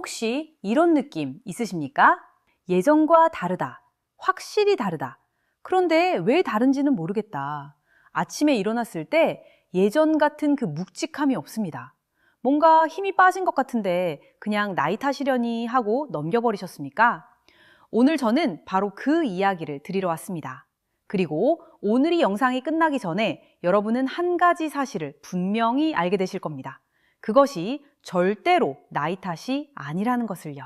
혹시 이런 느낌 있으십니까? 예전과 다르다. 확실히 다르다. 그런데 왜 다른지는 모르겠다. 아침에 일어났을 때 예전 같은 그 묵직함이 없습니다. 뭔가 힘이 빠진 것 같은데 그냥 나이 탓이려니 하고 넘겨버리셨습니까? 오늘 저는 바로 그 이야기를 드리러 왔습니다. 그리고 오늘 이 영상이 끝나기 전에 여러분은 한 가지 사실을 분명히 알게 되실 겁니다. 그것이 절대로 나이 탓이 아니라는 것을요.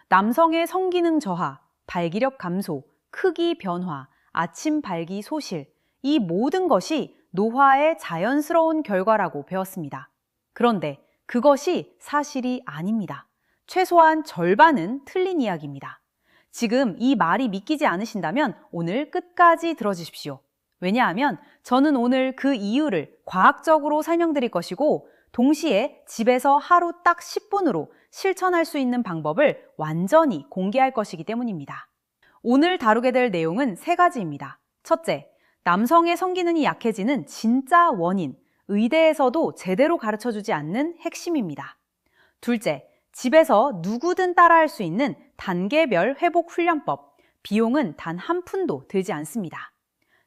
남성의 성기능 저하, 발기력 감소, 크기 변화, 아침 발기 소실, 이 모든 것이 노화의 자연스러운 결과라고 배웠습니다. 그런데 그것이 사실이 아닙니다. 최소한 절반은 틀린 이야기입니다. 지금 이 말이 믿기지 않으신다면 오늘 끝까지 들어주십시오. 왜냐하면 저는 오늘 그 이유를 과학적으로 설명드릴 것이고 동시에 집에서 하루 딱 10분으로 실천할 수 있는 방법을 완전히 공개할 것이기 때문입니다. 오늘 다루게 될 내용은 3가지입니다. 첫째, 남성의 성기능이 약해지는 진짜 원인, 의대에서도 제대로 가르쳐주지 않는 핵심입니다. 둘째, 집에서 누구든 따라할 수 있는 단계별 회복 훈련법, 비용은 단 한 푼도 들지 않습니다.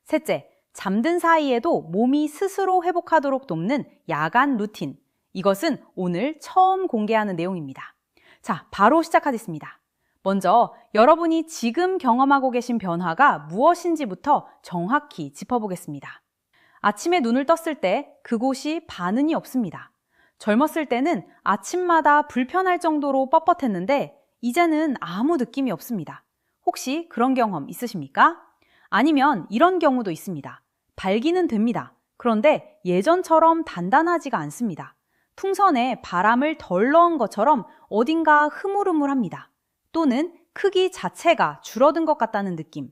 셋째, 잠든 사이에도 몸이 스스로 회복하도록 돕는 야간 루틴, 이것은 오늘 처음 공개하는 내용입니다. 자, 바로 시작하겠습니다. 먼저 여러분이 지금 경험하고 계신 변화가 무엇인지부터 정확히 짚어보겠습니다. 아침에 눈을 떴을 때 그곳이 반응이 없습니다. 젊었을 때는 아침마다 불편할 정도로 뻣뻣했는데 이제는 아무 느낌이 없습니다. 혹시 그런 경험 있으십니까? 아니면 이런 경우도 있습니다. 발기는 됩니다. 그런데 예전처럼 단단하지가 않습니다. 풍선에 바람을 덜 넣은 것처럼 어딘가 흐물흐물합니다. 또는 크기 자체가 줄어든 것 같다는 느낌.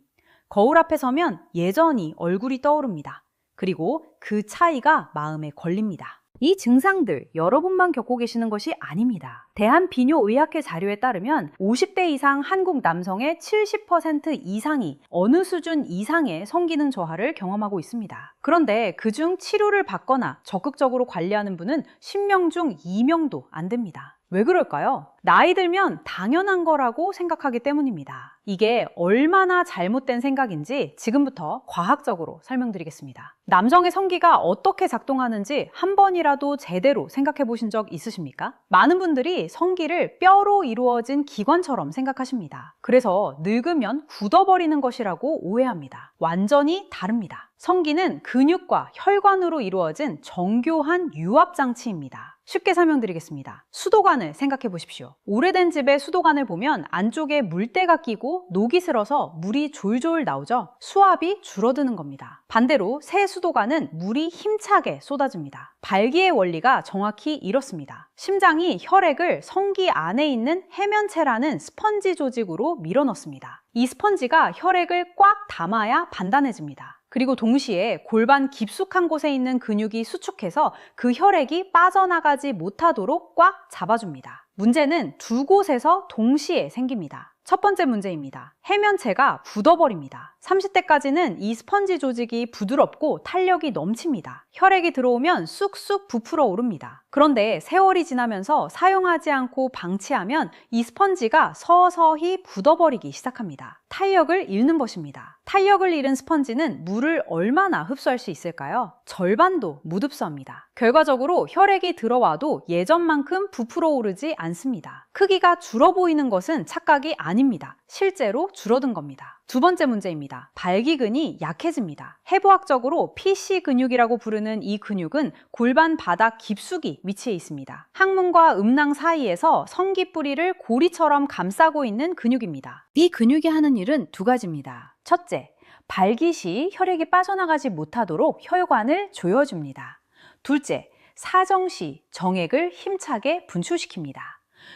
거울 앞에 서면 예전이 얼굴이 떠오릅니다. 그리고 그 차이가 마음에 걸립니다. 이 증상들 여러분만 겪고 계시는 것이 아닙니다. 대한비뇨의학회 자료에 따르면 50대 이상 한국 남성의 70% 이상이 어느 수준 이상의 성기능 저하를 경험하고 있습니다. 그런데 그중 치료를 받거나 적극적으로 관리하는 분은 10명 중 2명도 안 됩니다. 왜 그럴까요? 나이 들면 당연한 거라고 생각하기 때문입니다. 이게 얼마나 잘못된 생각인지 지금부터 과학적으로 설명드리겠습니다. 남성의 성기가 어떻게 작동하는지 한 번이라도 제대로 생각해 보신 적 있으십니까? 많은 분들이 성기를 뼈로 이루어진 기관처럼 생각하십니다. 그래서 늙으면 굳어버리는 것이라고 오해합니다. 완전히 다릅니다. 성기는 근육과 혈관으로 이루어진 정교한 유압장치입니다. 쉽게 설명드리겠습니다. 수도관을 생각해 보십시오. 오래된 집의 수도관을 보면 안쪽에 물때가 끼고 녹이 슬어서 물이 졸졸 나오죠. 수압이 줄어드는 겁니다. 반대로 새 수도관은 물이 힘차게 쏟아집니다. 발기의 원리가 정확히 이렇습니다. 심장이 혈액을 성기 안에 있는 해면체라는 스펀지 조직으로 밀어넣습니다. 이 스펀지가 혈액을 꽉 담아야 단단해집니다. 그리고 동시에 골반 깊숙한 곳에 있는 근육이 수축해서 그 혈액이 빠져나가지 못하도록 꽉 잡아줍니다. 문제는 두 곳에서 동시에 생깁니다. 첫 번째 문제입니다. 해면체가 굳어버립니다. 30대까지는 이 스펀지 조직이 부드럽고 탄력이 넘칩니다. 혈액이 들어오면 쑥쑥 부풀어 오릅니다. 그런데 세월이 지나면서 사용하지 않고 방치하면 이 스펀지가 서서히 굳어버리기 시작합니다. 탄력을 잃는 것입니다. 탄력을 잃은 스펀지는 물을 얼마나 흡수할 수 있을까요? 절반도 못 흡수합니다. 결과적으로 혈액이 들어와도 예전만큼 부풀어 오르지 않습니다. 크기가 줄어 보이는 것은 착각이 아닙니다. 실제로 줄어든 겁니다. 두 번째 문제입니다. 발기근이 약해집니다. 해부학적으로 PC 근육이라고 부르는 이 근육은 골반 바닥 깊숙이 위치해 있습니다. 항문과 음낭 사이에서 성기뿌리를 고리처럼 감싸고 있는 근육입니다. 이 근육이 하는 일은 2가지입니다. 첫째, 발기 시 혈액이 빠져나가지 못하도록 혈관을 조여줍니다. 둘째, 사정 시 정액을 힘차게 분출시킵니다.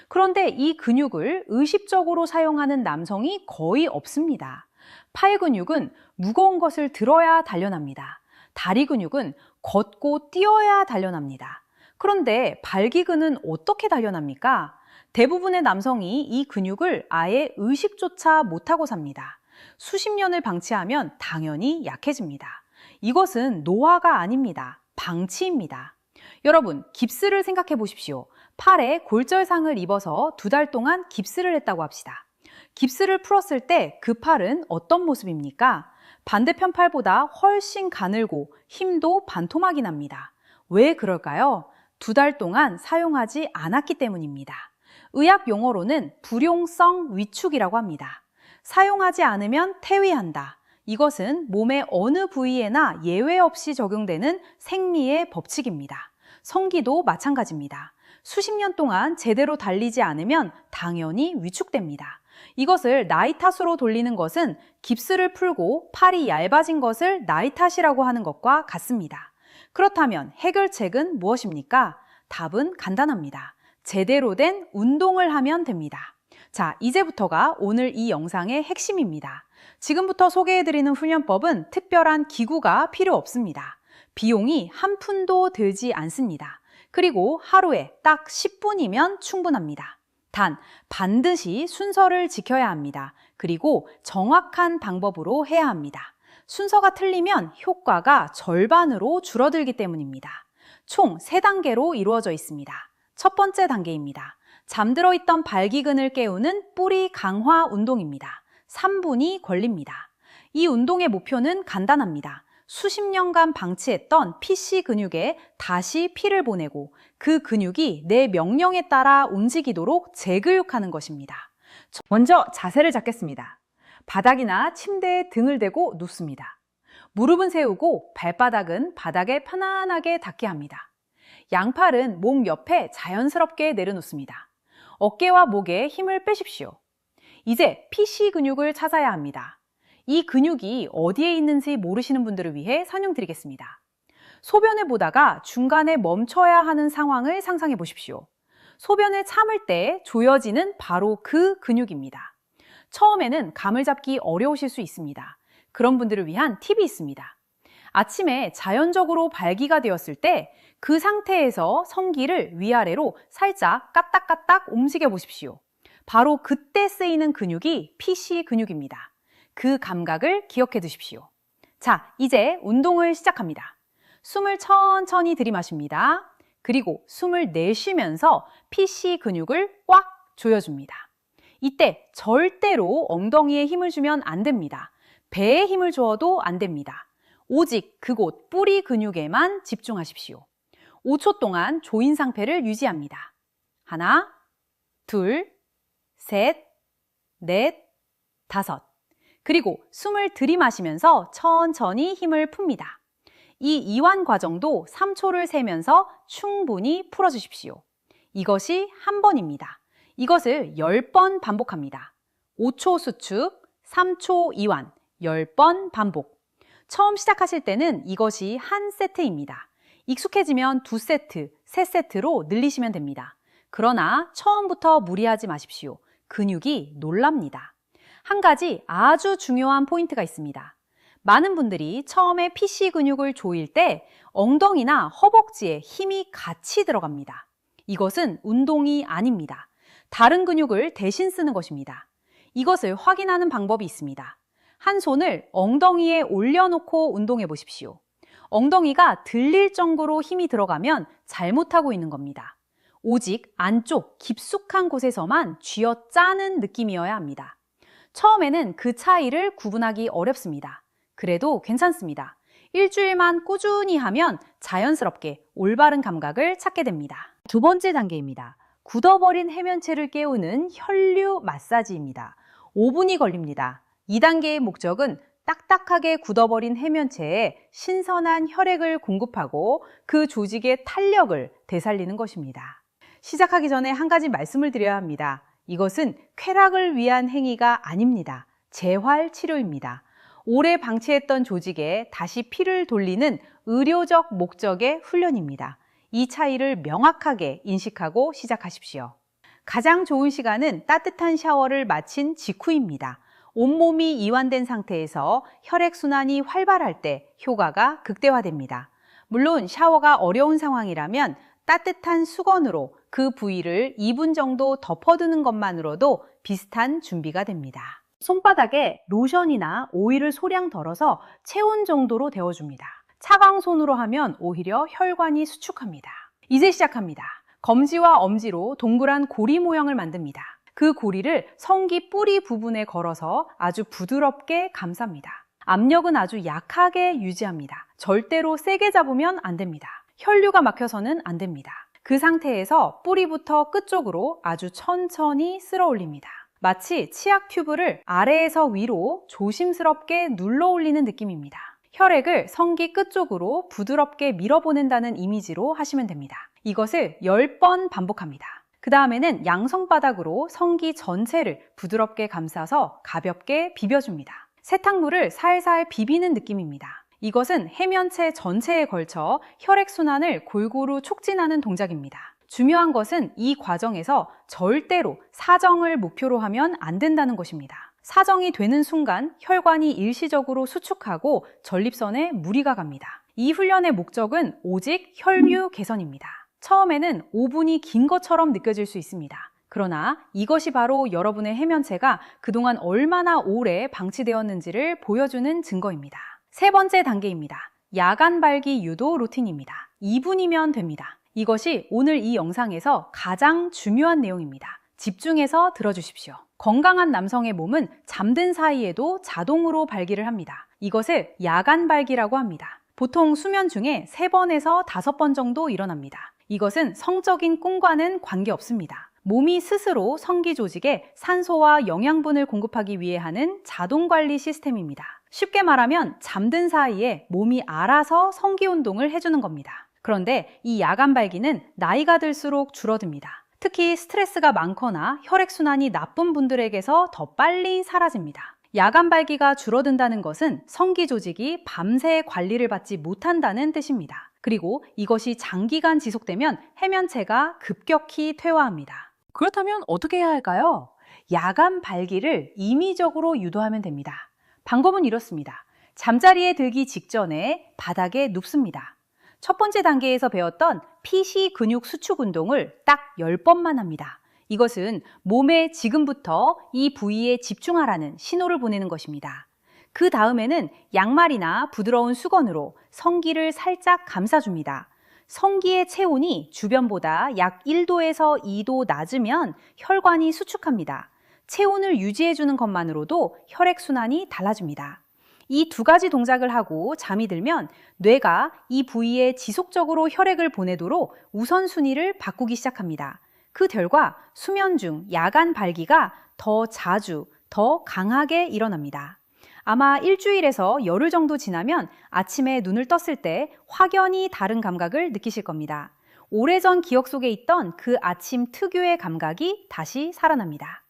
그런데 이 근육을 의식적으로 사용하는 남성이 거의 없습니다. 팔 근육은 무거운 것을 들어야 단련합니다. 다리 근육은 걷고 뛰어야 단련합니다. 그런데 발기근은 어떻게 단련합니까? 대부분의 남성이 이 근육을 아예 의식조차 못하고 삽니다. 수십 년을 방치하면 당연히 약해집니다. 이것은 노화가 아닙니다. 방치입니다. 여러분, 깁스를 생각해 보십시오. 팔에 골절상을 입어서 2달 동안 깁스를 했다고 합시다. 깁스를 풀었을 때 그 팔은 어떤 모습입니까? 반대편 팔보다 훨씬 가늘고 힘도 반토막이 납니다. 왜 그럴까요? 2달 동안 사용하지 않았기 때문입니다. 의학 용어로는 불용성 위축이라고 합니다. 사용하지 않으면 퇴위한다. 이것은 몸의 어느 부위에나 예외 없이 적용되는 생리의 법칙입니다. 성기도 마찬가지입니다. 수십 년 동안 제대로 달리지 않으면 당연히 위축됩니다. 이것을 나이 탓으로 돌리는 것은 깁스를 풀고 팔이 얇아진 것을 나이 탓이라고 하는 것과 같습니다. 그렇다면 해결책은 무엇입니까? 답은 간단합니다. 제대로 된 운동을 하면 됩니다. 자, 이제부터가 오늘 이 영상의 핵심입니다. 지금부터 소개해드리는 훈련법은 특별한 기구가 필요 없습니다. 비용이 한 푼도 들지 않습니다. 그리고 하루에 딱 10분이면 충분합니다. 단, 반드시 순서를 지켜야 합니다. 그리고 정확한 방법으로 해야 합니다. 순서가 틀리면 효과가 절반으로 줄어들기 때문입니다. 총 3단계로 이루어져 있습니다. 첫 번째 단계입니다. 잠들어 있던 발기근을 깨우는 뿌리 강화 운동입니다. 3분이 걸립니다. 이 운동의 목표는 간단합니다. 수십 년간 방치했던 PC 근육에 다시 피를 보내고 그 근육이 내 명령에 따라 움직이도록 재교육하는 것입니다. 먼저 자세를 잡겠습니다. 바닥이나 침대에 등을 대고 눕습니다. 무릎은 세우고 발바닥은 바닥에 편안하게 닿게 합니다. 양팔은 몸 옆에 자연스럽게 내려놓습니다. 어깨와 목에 힘을 빼십시오. 이제 PC 근육을 찾아야 합니다. 이 근육이 어디에 있는지 모르시는 분들을 위해 설명드리겠습니다. 소변을 보다가 중간에 멈춰야 하는 상황을 상상해 보십시오. 소변을 참을 때 조여지는 바로 그 근육입니다. 처음에는 감을 잡기 어려우실 수 있습니다. 그런 분들을 위한 팁이 있습니다. 아침에 자연적으로 발기가 되었을 때 그 상태에서 성기를 위아래로 살짝 까딱까딱 움직여 보십시오. 바로 그때 쓰이는 근육이 PC 근육입니다. 그 감각을 기억해 두십시오. 자, 이제 운동을 시작합니다. 숨을 천천히 들이마십니다. 그리고 숨을 내쉬면서 PC 근육을 꽉 조여줍니다. 이때 절대로 엉덩이에 힘을 주면 안 됩니다. 배에 힘을 줘도 안 됩니다. 오직 그곳 뿌리 근육에만 집중하십시오. 5초 동안 조인 상태를 유지합니다. 하나, 둘, 셋, 넷, 다섯. 그리고 숨을 들이마시면서 천천히 힘을 풉니다. 이 이완 과정도 3초를 세면서 충분히 풀어주십시오. 이것이 한 번입니다. 이것을 10번 반복합니다. 5초 수축, 3초 이완, 10번 반복. 처음 시작하실 때는 이것이 한 세트입니다. 익숙해지면 2세트, 3세트로 늘리시면 됩니다. 그러나 처음부터 무리하지 마십시오. 근육이 놀랍니다. 한 가지 아주 중요한 포인트가 있습니다. 많은 분들이 처음에 PC 근육을 조일 때 엉덩이나 허벅지에 힘이 같이 들어갑니다. 이것은 운동이 아닙니다. 다른 근육을 대신 쓰는 것입니다. 이것을 확인하는 방법이 있습니다. 한 손을 엉덩이에 올려놓고 운동해 보십시오. 엉덩이가 들릴 정도로 힘이 들어가면 잘못하고 있는 겁니다. 오직 안쪽 깊숙한 곳에서만 쥐어짜는 느낌이어야 합니다. 처음에는 그 차이를 구분하기 어렵습니다. 그래도 괜찮습니다. 일주일만 꾸준히 하면 자연스럽게 올바른 감각을 찾게 됩니다. 두 번째 단계입니다. 굳어버린 해면체를 깨우는 혈류 마사지입니다. 5분이 걸립니다. 이 단계의 목적은 딱딱하게 굳어버린 해면체에 신선한 혈액을 공급하고 그 조직의 탄력을 되살리는 것입니다. 시작하기 전에 한 가지 말씀을 드려야 합니다. 이것은 쾌락을 위한 행위가 아닙니다. 재활 치료입니다. 오래 방치했던 조직에 다시 피를 돌리는 의료적 목적의 훈련입니다. 이 차이를 명확하게 인식하고 시작하십시오. 가장 좋은 시간은 따뜻한 샤워를 마친 직후입니다. 온몸이 이완된 상태에서 혈액순환이 활발할 때 효과가 극대화됩니다. 물론 샤워가 어려운 상황이라면 따뜻한 수건으로 그 부위를 2분 정도 덮어두는 것만으로도 비슷한 준비가 됩니다. 손바닥에 로션이나 오일을 소량 덜어서 체온 정도로 데워줍니다. 차가운 손으로 하면 오히려 혈관이 수축합니다. 이제 시작합니다. 검지와 엄지로 동그란 고리 모양을 만듭니다. 그 고리를 성기 뿌리 부분에 걸어서 아주 부드럽게 감쌉니다. 압력은 아주 약하게 유지합니다. 절대로 세게 잡으면 안 됩니다. 혈류가 막혀서는 안 됩니다. 그 상태에서 뿌리부터 끝쪽으로 아주 천천히 쓸어 올립니다. 마치 치약 튜브를 아래에서 위로 조심스럽게 눌러 올리는 느낌입니다. 혈액을 성기 끝쪽으로 부드럽게 밀어보낸다는 이미지로 하시면 됩니다. 이것을 10번 반복합니다. 그 다음에는 양손바닥으로 성기 전체를 부드럽게 감싸서 가볍게 비벼줍니다. 세탁물을 살살 비비는 느낌입니다. 이것은 해면체 전체에 걸쳐 혈액순환을 골고루 촉진하는 동작입니다. 중요한 것은 이 과정에서 절대로 사정을 목표로 하면 안 된다는 것입니다. 사정이 되는 순간 혈관이 일시적으로 수축하고 전립선에 무리가 갑니다. 이 훈련의 목적은 오직 혈류 개선입니다. 처음에는 5분이 긴 것처럼 느껴질 수 있습니다. 그러나 이것이 바로 여러분의 해면체가 그동안 얼마나 오래 방치되었는지를 보여주는 증거입니다. 세 번째 단계입니다. 야간 발기 유도 루틴입니다. 2분이면 됩니다. 이것이 오늘 이 영상에서 가장 중요한 내용입니다. 집중해서 들어주십시오. 건강한 남성의 몸은 잠든 사이에도 자동으로 발기를 합니다. 이것을 야간 발기라고 합니다. 보통 수면 중에 3번에서 5번 정도 일어납니다. 이것은 성적인 꿈과는 관계없습니다. 몸이 스스로 성기 조직에 산소와 영양분을 공급하기 위해 하는 자동 관리 시스템입니다. 쉽게 말하면 잠든 사이에 몸이 알아서 성기 운동을 해주는 겁니다. 그런데 이 야간 발기는 나이가 들수록 줄어듭니다. 특히 스트레스가 많거나 혈액순환이 나쁜 분들에게서 더 빨리 사라집니다. 야간 발기가 줄어든다는 것은 성기 조직이 밤새 관리를 받지 못한다는 뜻입니다. 그리고 이것이 장기간 지속되면 해면체가 급격히 퇴화합니다. 그렇다면 어떻게 해야 할까요? 야간 발기를 임의적으로 유도하면 됩니다. 방법은 이렇습니다. 잠자리에 들기 직전에 바닥에 눕습니다. 첫 번째 단계에서 배웠던 피시 근육 수축 운동을 딱 10번만 합니다. 이것은 몸에 지금부터 이 부위에 집중하라는 신호를 보내는 것입니다. 그 다음에는 양말이나 부드러운 수건으로 성기를 살짝 감싸줍니다. 성기의 체온이 주변보다 약 1도에서 2도 낮으면 혈관이 수축합니다. 체온을 유지해주는 것만으로도 혈액순환이 달라집니다. 이 2가지 동작을 하고 잠이 들면 뇌가 이 부위에 지속적으로 혈액을 보내도록 우선순위를 바꾸기 시작합니다. 그 결과 수면 중 야간 발기가 더 자주, 더 강하게 일어납니다. 아마 일주일에서 열흘 정도 지나면 아침에 눈을 떴을 때 확연히 다른 감각을 느끼실 겁니다. 오래전 기억 속에 있던 그 아침 특유의 감각이 다시 살아납니다.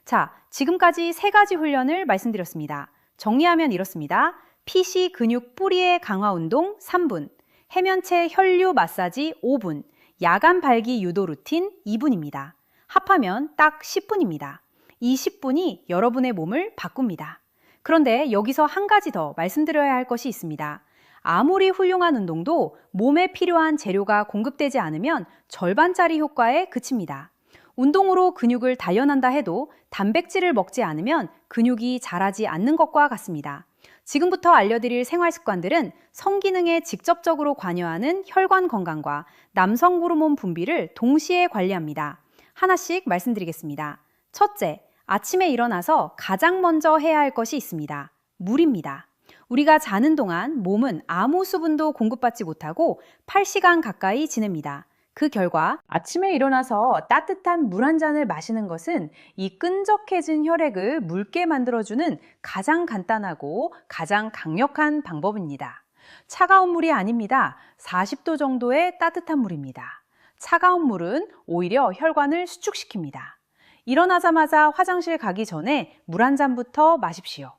자, 지금까지 3가지 훈련을 말씀드렸습니다. 정리하면 이렇습니다. 피시 근육 뿌리의 강화 운동 3분, 해면체 혈류 마사지 5분, 야간 발기 유도 루틴 2분입니다. 합하면 딱 10분입니다. 이 10분이 여러분의 몸을 바꿉니다. 그런데 여기서 한 가지 더 말씀드려야 할 것이 있습니다. 아무리 훌륭한 운동도 몸에 필요한 재료가 공급되지 않으면 절반짜리 효과에 그칩니다. 운동으로 근육을 단련한다 해도 단백질을 먹지 않으면 근육이 자라지 않는 것과 같습니다. 지금부터 알려드릴 생활 습관들은 성기능에 직접적으로 관여하는 혈관 건강과 남성 호르몬 분비를 동시에 관리합니다. 하나씩 말씀드리겠습니다. 첫째, 아침에 일어나서 가장 먼저 해야 할 것이 있습니다. 물입니다. 우리가 자는 동안 몸은 아무 수분도 공급받지 못하고 8시간 가까이 지냅니다. 그 결과 아침에 일어나서 따뜻한 물 한 잔을 마시는 것은 이 끈적해진 혈액을 묽게 만들어주는 가장 간단하고 가장 강력한 방법입니다. 차가운 물이 아닙니다. 40도 정도의 따뜻한 물입니다. 차가운 물은 오히려 혈관을 수축시킵니다. 일어나자마자 화장실 가기 전에 물 한 잔부터 마십시오.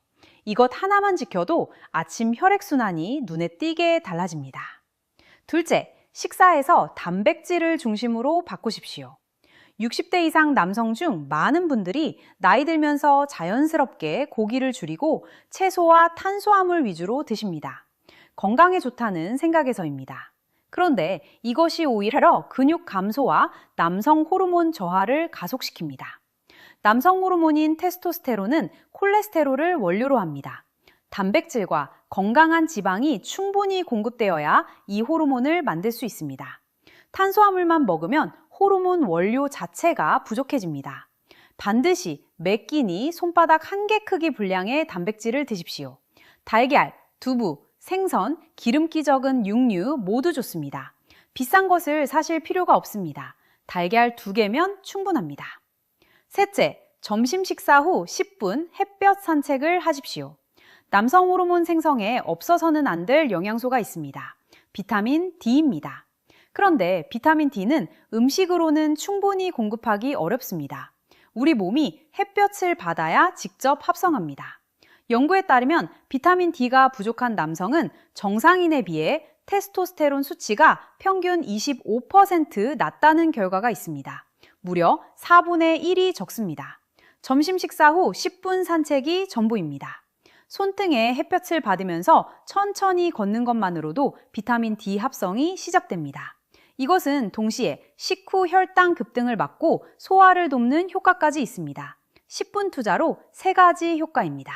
이것 하나만 지켜도 아침 혈액순환이 눈에 띄게 달라집니다. 둘째, 식사에서 단백질을 중심으로 바꾸십시오. 60대 이상 남성 중 많은 분들이 나이 들면서 자연스럽게 고기를 줄이고 채소와 탄수화물 위주로 드십니다. 건강에 좋다는 생각에서입니다. 그런데 이것이 오히려 근육 감소와 남성 호르몬 저하를 가속시킵니다. 남성 호르몬인 테스토스테론은 콜레스테롤을 원료로 합니다. 단백질과 건강한 지방이 충분히 공급되어야 이 호르몬을 만들 수 있습니다. 탄수화물만 먹으면 호르몬 원료 자체가 부족해집니다. 반드시 매 끼니 손바닥 한 개 크기 분량의 단백질을 드십시오. 달걀, 두부, 생선, 기름기 적은 육류 모두 좋습니다. 비싼 것을 사실 필요가 없습니다. 달걀 2개면 충분합니다. 셋째, 점심 식사 후 10분 햇볕 산책을 하십시오. 남성 호르몬 생성에 없어서는 안 될 영양소가 있습니다. 비타민 D입니다. 그런데 비타민 D는 음식으로는 충분히 공급하기 어렵습니다. 우리 몸이 햇볕을 받아야 직접 합성합니다. 연구에 따르면 비타민 D가 부족한 남성은 정상인에 비해 테스토스테론 수치가 평균 25% 낮다는 결과가 있습니다. 무려 4분의 1이 적습니다. 점심 식사 후 10분 산책이 전부입니다. 손등에 햇볕을 받으면서 천천히 걷는 것만으로도 비타민 D 합성이 시작됩니다. 이것은 동시에 식후 혈당 급등을 막고 소화를 돕는 효과까지 있습니다. 10분 투자로 3가지 효과입니다.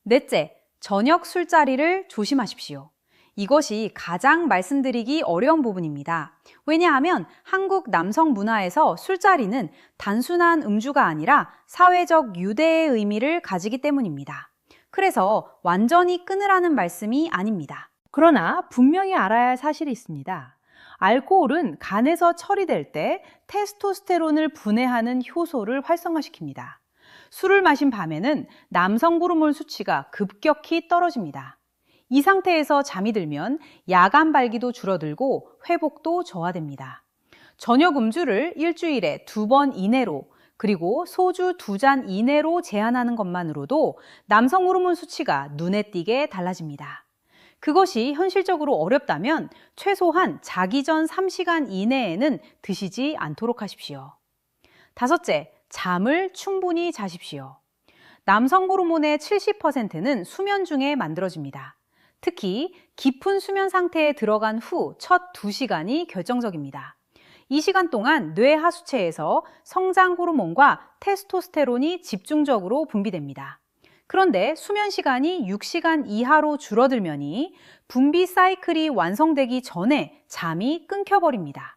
넷째, 저녁 술자리를 조심하십시오. 이것이 가장 말씀드리기 어려운 부분입니다. 왜냐하면 한국 남성 문화에서 술자리는 단순한 음주가 아니라 사회적 유대의 의미를 가지기 때문입니다. 그래서 완전히 끊으라는 말씀이 아닙니다. 그러나 분명히 알아야 할 사실이 있습니다. 알코올은 간에서 처리될 때 테스토스테론을 분해하는 효소를 활성화시킵니다. 술을 마신 밤에는 남성 호르몬 수치가 급격히 떨어집니다. 이 상태에서 잠이 들면 야간 발기도 줄어들고 회복도 저하됩니다. 저녁 음주를 일주일에 2번 이내로 그리고 소주 2잔 이내로 제한하는 것만으로도 남성 호르몬 수치가 눈에 띄게 달라집니다. 그것이 현실적으로 어렵다면 최소한 자기 전 3시간 이내에는 드시지 않도록 하십시오. 다섯째, 잠을 충분히 자십시오. 남성 호르몬의 70%는 수면 중에 만들어집니다. 특히 깊은 수면 상태에 들어간 후 첫 2시간이 결정적입니다. 이 시간 동안 뇌 하수체에서 성장 호르몬과 테스토스테론이 집중적으로 분비됩니다. 그런데 수면 시간이 6시간 이하로 줄어들면이 분비 사이클이 완성되기 전에 잠이 끊겨버립니다.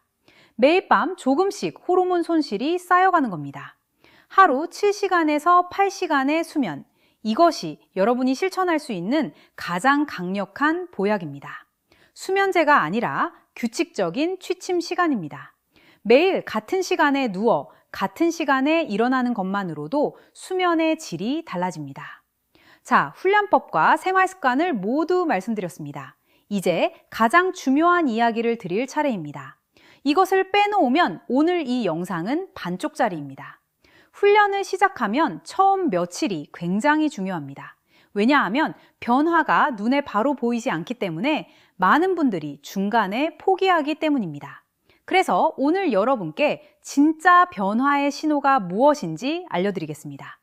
매일 밤 조금씩 호르몬 손실이 쌓여가는 겁니다. 하루 7시간에서 8시간의 수면, 이것이 여러분이 실천할 수 있는 가장 강력한 보약입니다. 수면제가 아니라 규칙적인 취침 시간입니다. 매일 같은 시간에 누워 같은 시간에 일어나는 것만으로도 수면의 질이 달라집니다. 자, 훈련법과 생활습관을 모두 말씀드렸습니다. 이제 가장 중요한 이야기를 드릴 차례입니다. 이것을 빼놓으면 오늘 이 영상은 반쪽짜리입니다. 훈련을 시작하면 처음 며칠이 굉장히 중요합니다. 왜냐하면 변화가 눈에 바로 보이지 않기 때문에 많은 분들이 중간에 포기하기 때문입니다. 그래서 오늘 여러분께 진짜 변화의 신호가 무엇인지 알려드리겠습니다.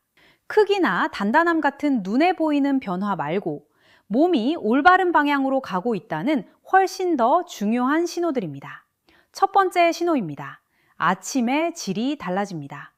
크기나 단단함 같은 눈에 보이는 변화 말고 몸이 올바른 방향으로 가고 있다는 훨씬 더 중요한 신호들입니다. 첫 번째 신호입니다. 아침의 질이 달라집니다.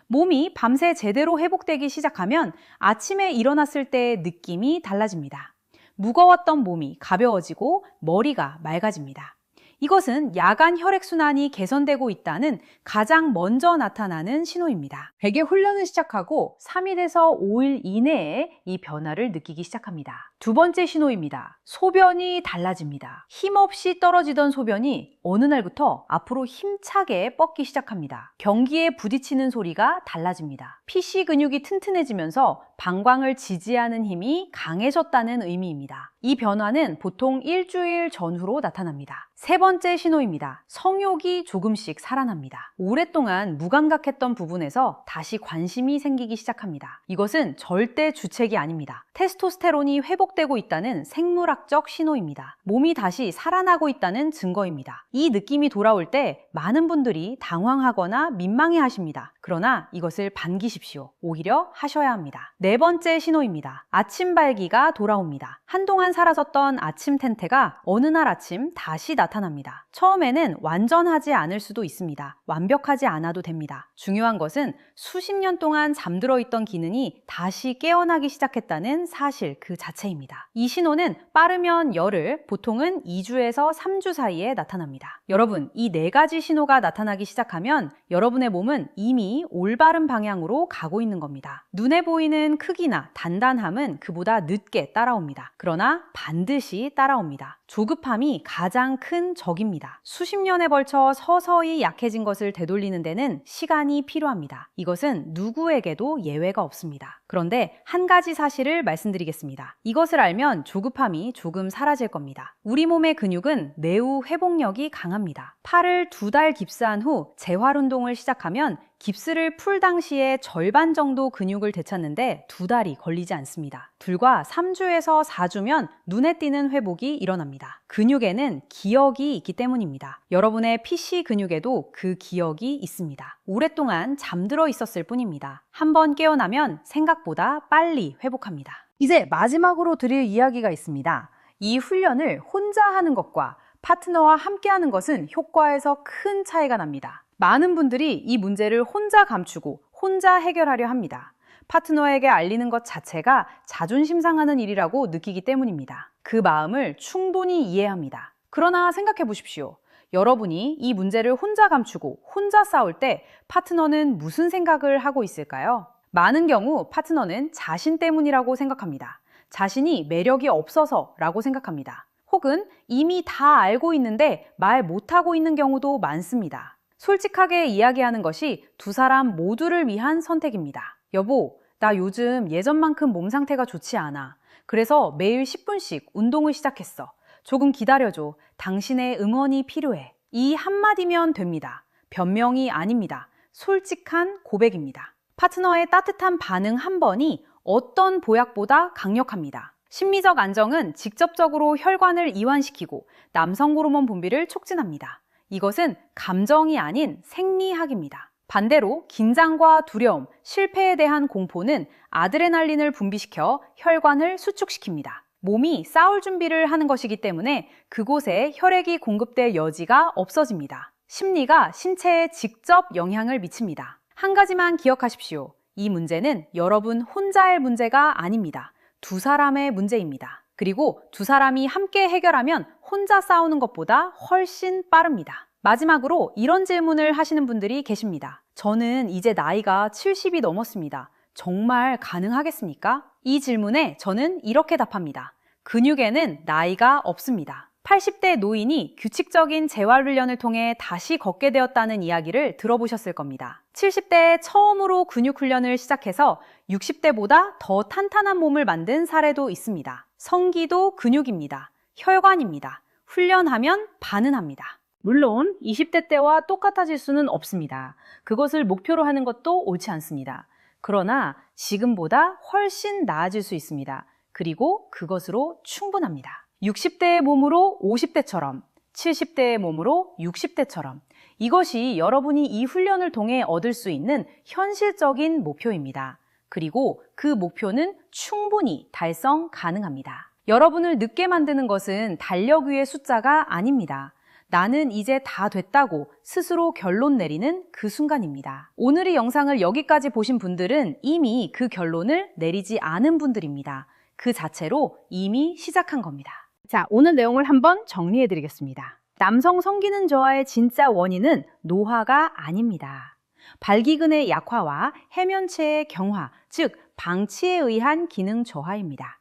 몸이 밤새 제대로 회복되기 시작하면 아침에 일어났을 때의 느낌이 달라집니다. 무거웠던 몸이 가벼워지고 머리가 맑아집니다. 이것은 야간 혈액순환이 개선되고 있다는 가장 먼저 나타나는 신호입니다. 베개 훈련을 시작하고 3일에서 5일 이내에 이 변화를 느끼기 시작합니다. 두 번째 신호입니다. 소변이 달라집니다. 힘없이 떨어지던 소변이 어느 날부터 앞으로 힘차게 뻗기 시작합니다. 경기에 부딪히는 소리가 달라집니다. 피시 근육이 튼튼해지면서 방광을 지지하는 힘이 강해졌다는 의미입니다. 이 변화는 보통 일주일 전후로 나타납니다. 세 번째 신호입니다. 성욕이 조금씩 살아납니다. 오랫동안 무감각했던 부분에서 다시 관심이 생기기 시작합니다. 이것은 절대 주책이 아닙니다. 테스토스테론이 회복되고 있다는 생물학적 신호입니다. 몸이 다시 살아나고 있다는 증거입니다. 이 느낌이 돌아올 때 많은 분들이 당황하거나 민망해 하십니다. 그러나 이것을 반기십시오. 오히려 하셔야 합니다. 네 번째 신호입니다. 아침 발기가 돌아옵니다. 한동안 사라졌던 아침 텐테가 어느 날 아침 다시 나타납니다. 처음에는 완전하지 않을 수도 있습니다. 완벽하지 않아도 됩니다. 중요한 것은 수십 년 동안 잠들어 있던 기능이 다시 깨어나기 시작했다는 사실 그 자체입니다. 이 신호는 빠르면 열흘, 보통은 2주에서 3주 사이에 나타납니다. 여러분, 이 네 가지 신호가 나타나기 시작하면 여러분의 몸은 이미 올바른 방향으로 가고 있는 겁니다. 눈에 보이는 크기나 단단함은 그보다 늦게 따라옵니다. 그러나 반드시 따라옵니다. 조급함이 가장 큰 적입니다. 수십 년에 걸쳐 서서히 약해진 것을 되돌리는 데는 시간이 필요합니다. 이것은 누구에게도 예외가 없습니다. 그런데 한 가지 사실을 말씀드리겠습니다. 이것을 알면 조급함이 조금 사라질 겁니다. 우리 몸의 근육은 매우 회복력이 강합니다. 팔을 2달 깁스한 후 재활 운동을 시작하면 깁스를 풀 당시에 절반 정도 근육을 되찾는데 2달이 걸리지 않습니다. 불과 3주에서 4주면 눈에 띄는 회복이 일어납니다. 근육에는 기억이 있기 때문입니다. 여러분의 PC 근육에도 그 기억이 있습니다. 오랫동안 잠들어 있었을 뿐입니다. 한번 깨어나면 생각보다 빨리 회복합니다. 이제 마지막으로 드릴 이야기가 있습니다. 이 훈련을 혼자 하는 것과 파트너와 함께 하는 것은 효과에서 큰 차이가 납니다. 많은 분들이 이 문제를 혼자 감추고 혼자 해결하려 합니다. 파트너에게 알리는 것 자체가 자존심 상하는 일이라고 느끼기 때문입니다. 그 마음을 충분히 이해합니다. 그러나 생각해 보십시오. 여러분이 이 문제를 혼자 감추고 혼자 싸울 때 파트너는 무슨 생각을 하고 있을까요? 많은 경우 파트너는 자신 때문이라고 생각합니다. 자신이 매력이 없어서라고 생각합니다. 혹은 이미 다 알고 있는데 말 못하고 있는 경우도 많습니다. 솔직하게 이야기하는 것이 두 사람 모두를 위한 선택입니다. 여보, 나 요즘 예전만큼 몸 상태가 좋지 않아. 그래서 매일 10분씩 운동을 시작했어. 조금 기다려줘. 당신의 응원이 필요해. 이 한마디면 됩니다. 변명이 아닙니다. 솔직한 고백입니다. 파트너의 따뜻한 반응 한 번이 어떤 보약보다 강력합니다. 심리적 안정은 직접적으로 혈관을 이완시키고 남성 호르몬 분비를 촉진합니다. 이것은 감정이 아닌 생리학입니다. 반대로 긴장과 두려움, 실패에 대한 공포는 아드레날린을 분비시켜 혈관을 수축시킵니다. 몸이 싸울 준비를 하는 것이기 때문에 그곳에 혈액이 공급될 여지가 없어집니다. 심리가 신체에 직접 영향을 미칩니다. 한 가지만 기억하십시오. 이 문제는 여러분 혼자의 문제가 아닙니다. 두 사람의 문제입니다. 그리고 두 사람이 함께 해결하면 혼자 싸우는 것보다 훨씬 빠릅니다. 마지막으로 이런 질문을 하시는 분들이 계십니다. 저는 이제 나이가 70이 넘었습니다. 정말 가능하겠습니까? 이 질문에 저는 이렇게 답합니다. 근육에는 나이가 없습니다. 80대 노인이 규칙적인 재활훈련을 통해 다시 걷게 되었다는 이야기를 들어보셨을 겁니다. 70대에 처음으로 근육훈련을 시작해서 60대보다 더 탄탄한 몸을 만든 사례도 있습니다. 성기도 근육입니다. 혈관입니다. 훈련하면 반응합니다. 물론 20대 때와 똑같아질 수는 없습니다. 그것을 목표로 하는 것도 옳지 않습니다. 그러나 지금보다 훨씬 나아질 수 있습니다. 그리고 그것으로 충분합니다. 60대의 몸으로 50대처럼, 70대의 몸으로 60대처럼 이것이 여러분이 이 훈련을 통해 얻을 수 있는 현실적인 목표입니다. 그리고 그 목표는 충분히 달성 가능합니다. 여러분을 늦게 만드는 것은 달력 위의 숫자가 아닙니다. 나는 이제 다 됐다고 스스로 결론 내리는 그 순간입니다. 오늘 이 영상을 여기까지 보신 분들은 이미 그 결론을 내리지 않은 분들입니다. 그 자체로 이미 시작한 겁니다. 자, 오늘 내용을 한번 정리해 드리겠습니다. 남성 성기능 저하의 진짜 원인은 노화가 아닙니다. 발기근의 약화와 해면체의 경화, 즉 방치에 의한 기능 저하입니다.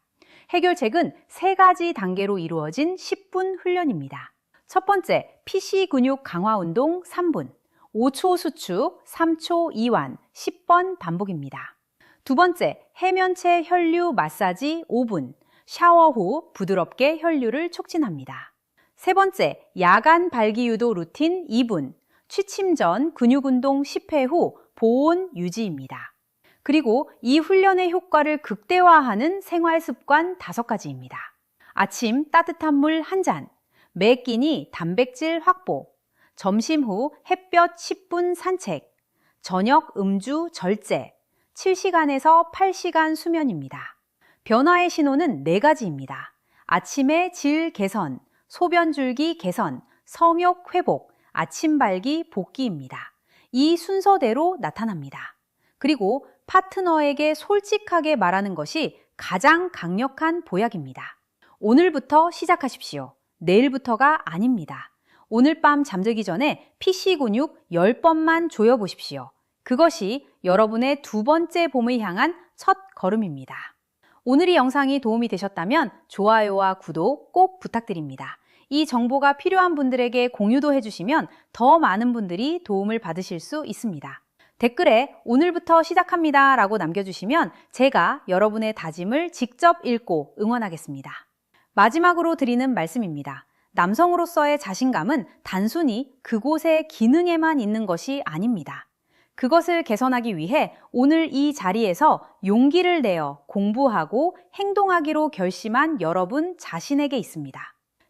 해결책은 3가지 단계로 이루어진 10분 훈련입니다. 첫 번째, PC 근육 강화 운동 3분, 5초 수축, 3초 이완, 10번 반복입니다. 두 번째, 해면체 혈류 마사지 5분, 샤워 후 부드럽게 혈류를 촉진합니다. 세 번째, 야간 발기유도 루틴 2분, 취침 전 근육 운동 10회 후 보온 유지입니다. 그리고 이 훈련의 효과를 극대화하는 생활 습관 5가지입니다. 아침 따뜻한 물 1잔, 매 끼니 단백질 확보, 점심 후 햇볕 10분 산책, 저녁 음주 절제, 7시간에서 8시간 수면입니다. 변화의 신호는 4가지입니다. 아침의 질 개선, 소변 줄기 개선, 성욕 회복, 아침 발기 복귀입니다. 이 순서대로 나타납니다. 그리고 파트너에게 솔직하게 말하는 것이 가장 강력한 보약입니다. 오늘부터 시작하십시오. 내일부터가 아닙니다. 오늘 밤 잠들기 전에 PC 근육 10번만 조여보십시오. 그것이 여러분의 2번째 봄을 향한 첫 걸음입니다. 오늘 이 영상이 도움이 되셨다면 좋아요와 구독 꼭 부탁드립니다. 이 정보가 필요한 분들에게 공유도 해주시면 더 많은 분들이 도움을 받으실 수 있습니다. 댓글에 오늘부터 시작합니다 라고 남겨주시면 제가 여러분의 다짐을 직접 읽고 응원하겠습니다. 마지막으로 드리는 말씀입니다. 남성으로서의 자신감은 단순히 그곳의 기능에만 있는 것이 아닙니다. 그것을 개선하기 위해 오늘 이 자리에서 용기를 내어 공부하고 행동하기로 결심한 여러분 자신에게 있습니다.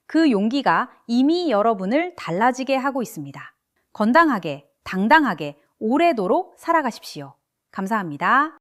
그 용기가 이미 여러분을 달라지게 하고 있습니다. 건강하게, 당당하게, 오래도록 살아가십시오. 감사합니다.